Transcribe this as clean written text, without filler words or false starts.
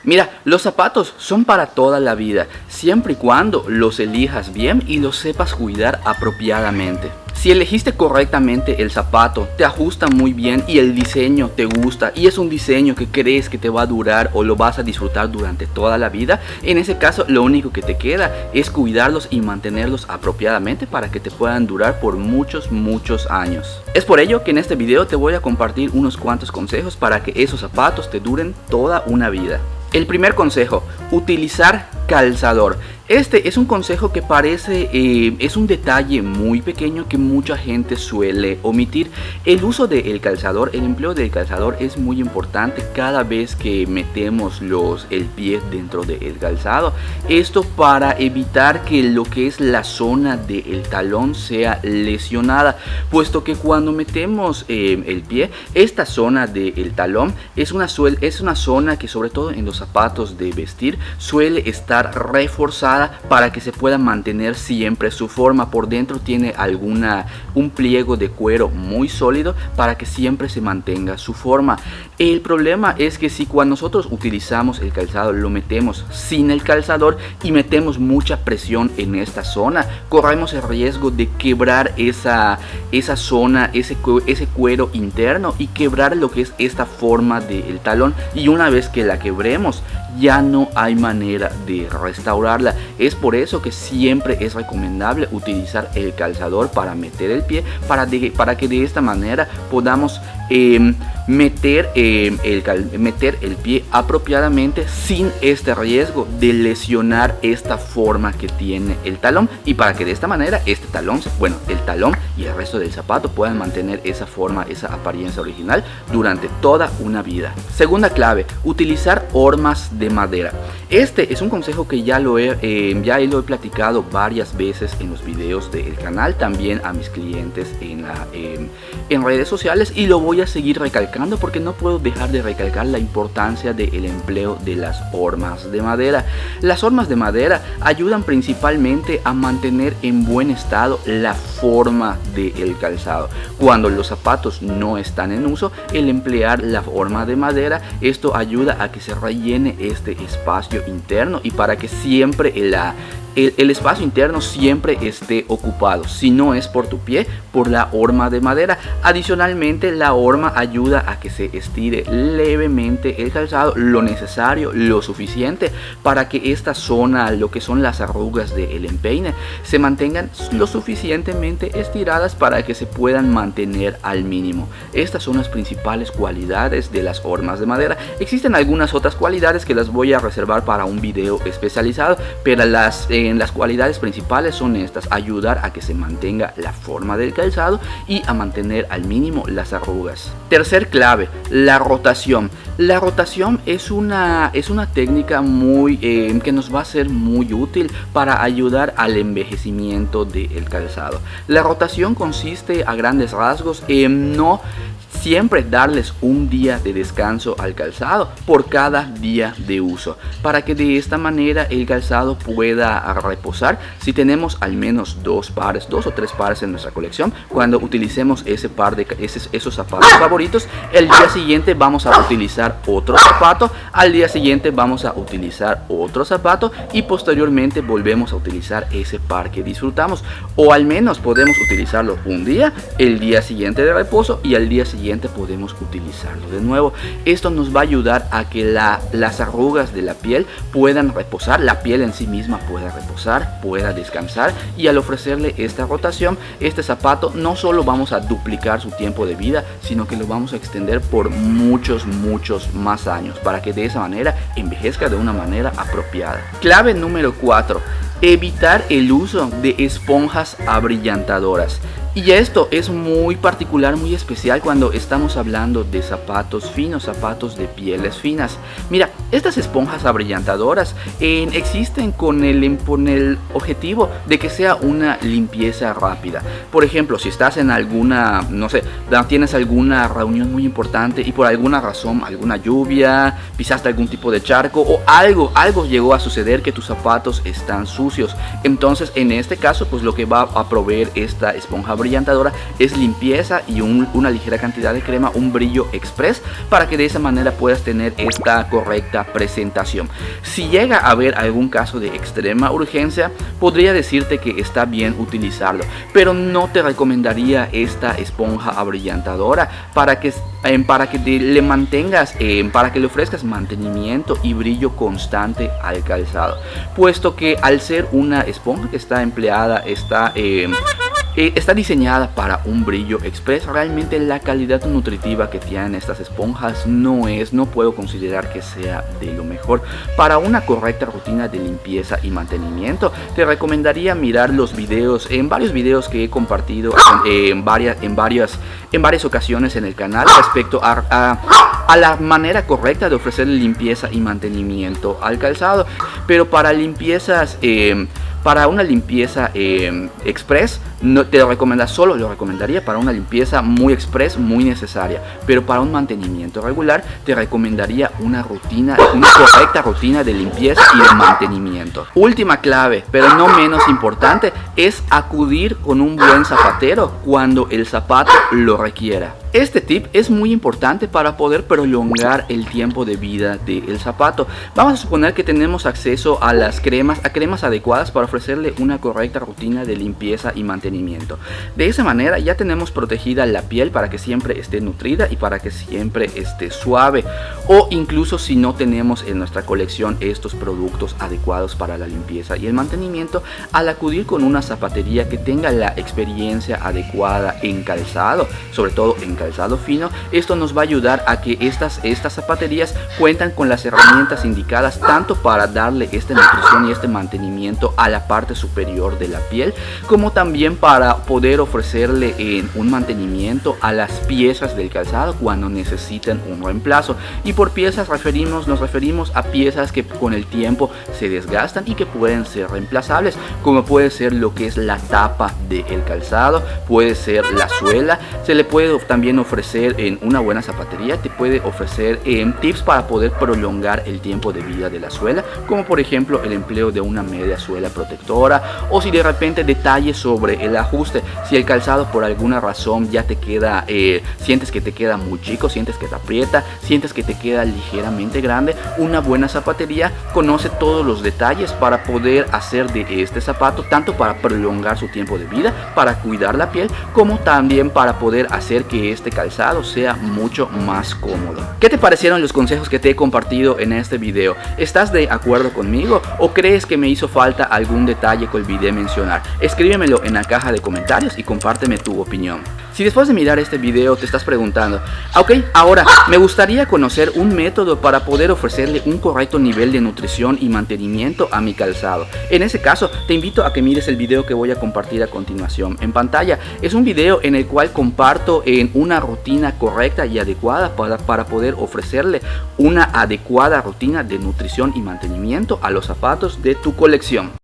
Mira, los zapatos son para toda la vida, siempre y cuando los elijas bien y los sepas cuidar apropiadamente. Si elegiste correctamente el zapato, te ajusta muy bien y el diseño te gusta y es un diseño que crees que te va a durar o lo vas a disfrutar durante toda la vida, en ese caso lo único que te queda es cuidarlos y mantenerlos apropiadamente para que te puedan durar por muchos años. Es por ello que en este video te voy a compartir unos cuantos consejos para que esos zapatos te duren toda una vida. El primer consejo, utilizar calzador. Este es un consejo que parece, es un detalle muy pequeño que mucha gente suele omitir. El uso del calzador, el empleo del calzador es muy importante cada vez que metemos el pie dentro del calzado. Esto para evitar que lo que es la zona del talón sea lesionada, puesto que cuando metemos el pie, esta zona del talón es una zona que sobre todo en los zapatos de vestir suele estar reforzada para que se pueda mantener siempre su forma. Por dentro tiene un pliego de cuero muy sólido para que siempre se mantenga su forma. El problema es que si cuando nosotros utilizamos el calzado lo metemos sin el calzador y metemos mucha presión en esta zona, corremos el riesgo de quebrar esa zona, ese cuero interno y quebrar lo que es esta forma del talón, y una vez que la quebremos ya no hay manera de restaurarla. Es por eso que siempre es recomendable utilizar el calzador para meter el pie, para que de esta manera podamos meter el pie apropiadamente sin este riesgo de lesionar esta forma que tiene el talón, y para que de esta manera el talón y el resto del zapato puedan mantener esa forma, esa apariencia original durante toda una vida. Segunda clave, utilizar hormas de madera. Este es un consejo que ya lo he platicado varias veces en los videos del canal, también a mis clientes en redes sociales, y lo voy a seguir recalcando porque no puedo dejar de recalcar la importancia del empleo de las hormas de madera. Las hormas de madera ayudan principalmente a mantener en buen estado la forma del calzado. Cuando los zapatos no están en uso, el emplear la horma de madera, esto ayuda a que se rellene este espacio interno y para que siempre el espacio interno siempre esté ocupado, si no es por tu pie, por la horma de madera. Adicionalmente, la horma ayuda a que se estire levemente el calzado, lo necesario, lo suficiente para que esta zona, lo que son las arrugas del empeine, se mantengan lo suficientemente estiradas para que se puedan mantener al mínimo. Estas son las principales cualidades de las hormas de madera. Existen algunas otras cualidades que las voy a reservar para un video especializado, pero las cualidades principales son estas: ayudar a que se mantenga la forma del calzado y a mantener al mínimo las arrugas. Tercer clave, la rotación. La rotación es una técnica que nos va a ser muy útil para ayudar al envejecimiento del calzado. La rotación consiste a grandes rasgos en no siempre darles un día de descanso al calzado por cada día de uso, para que de esta manera el calzado pueda reposar. Si tenemos al menos dos o tres pares en nuestra colección, cuando utilicemos esos zapatos favoritos, el día siguiente vamos a utilizar otro zapato, al día siguiente vamos a utilizar otro zapato y posteriormente volvemos a utilizar ese par que disfrutamos, o al menos podemos utilizarlo un día, el día siguiente de reposo y al día siguiente podemos utilizarlo de nuevo. Esto nos va a ayudar a que las arrugas de la piel puedan reposar, la piel en sí misma pueda reposar, pueda descansar, y al ofrecerle esta rotación, este zapato no solo vamos a duplicar su tiempo de vida, sino que lo vamos a extender por muchos más años, para que de esa manera envejezca de una manera apropiada. Clave número 4, evitar el uso de esponjas abrillantadoras. Y esto es muy particular, muy especial cuando estamos hablando de zapatos finos, zapatos de pieles finas. Mira, estas esponjas abrillantadoras existen con el objetivo de que sea una limpieza rápida. Por ejemplo, si estás en tienes alguna reunión muy importante y por alguna razón, alguna lluvia, pisaste algún tipo de charco o algo llegó a suceder que tus zapatos están sucios. Entonces, en este caso, pues lo que va a proveer esta esponja brillante abrillantadora es limpieza y una ligera cantidad de crema, un brillo express, para que de esa manera puedas tener esta correcta presentación. Si llega a haber algún caso de extrema urgencia, podría decirte que está bien utilizarlo, pero no te recomendaría esta esponja abrillantadora para que le mantengas, para que le ofrezcas mantenimiento y brillo constante al calzado, puesto que al ser una esponja que está empleada, está diseñada para un brillo express. Realmente la calidad nutritiva que tienen estas esponjas no puedo considerar que sea de lo mejor. Para una correcta rutina de limpieza y mantenimiento, te recomendaría mirar los videos, varios videos que he compartido en varias ocasiones en el canal respecto a la manera correcta de ofrecer limpieza y mantenimiento al calzado. Pero para una limpieza express, no te lo recomendaría para una limpieza muy express, muy necesaria. Pero para un mantenimiento regular, te recomendaría una correcta rutina de limpieza y de mantenimiento. Última clave, pero no menos importante, es acudir con un buen zapatero cuando el zapato lo requiera. Este tip es muy importante para poder prolongar el tiempo de vida del zapato. Vamos a suponer que tenemos acceso a cremas adecuadas para ofrecerle una correcta rutina de limpieza y mantenimiento. De esa manera ya tenemos protegida la piel para que siempre esté nutrida y para que siempre esté suave. O incluso si no tenemos en nuestra colección estos productos adecuados para la limpieza y el mantenimiento, al acudir con una zapatería que tenga la experiencia adecuada en calzado, sobre todo en calzado fino, esto nos va a ayudar a que estas zapaterías cuentan con las herramientas indicadas tanto para darle esta nutrición y este mantenimiento a la parte superior de la piel, como también para poder ofrecerle un mantenimiento a las piezas del calzado cuando necesiten un reemplazo. Y por piezas nos referimos a piezas que con el tiempo se desgastan y que pueden ser reemplazables, como puede ser lo que es la tapa del calzado, puede ser la suela. Se le puede también ofrecer en una buena zapatería, te puede ofrecer tips para poder prolongar el tiempo de vida de la suela, como por ejemplo el empleo de una media suela protectora, o si de repente detalles sobre el ajuste. Si el calzado por alguna razón ya te queda, sientes que te queda muy chico, sientes que te aprieta, sientes que te queda ligeramente grande, una buena zapatería conoce todos los detalles para poder hacer de este zapato, tanto para prolongar su tiempo de vida, para cuidar la piel, como también para poder hacer que este calzado sea mucho más cómodo. ¿Qué te parecieron los consejos que te he compartido en este video? ¿Estás de acuerdo conmigo o crees que me hizo falta algún detalle que olvidé mencionar? Escríbemelo en la caja de comentarios y compárteme tu opinión. Si después de mirar este video te estás preguntando, ok, ahora me gustaría conocer un método para poder ofrecerle un correcto nivel de nutrición y mantenimiento a mi calzado. En ese caso, te invito a que mires el video que voy a compartir a continuación en pantalla. Es un video en el cual comparto una rutina correcta y adecuada para poder ofrecerle una adecuada rutina de nutrición y mantenimiento a los zapatos de tu colección.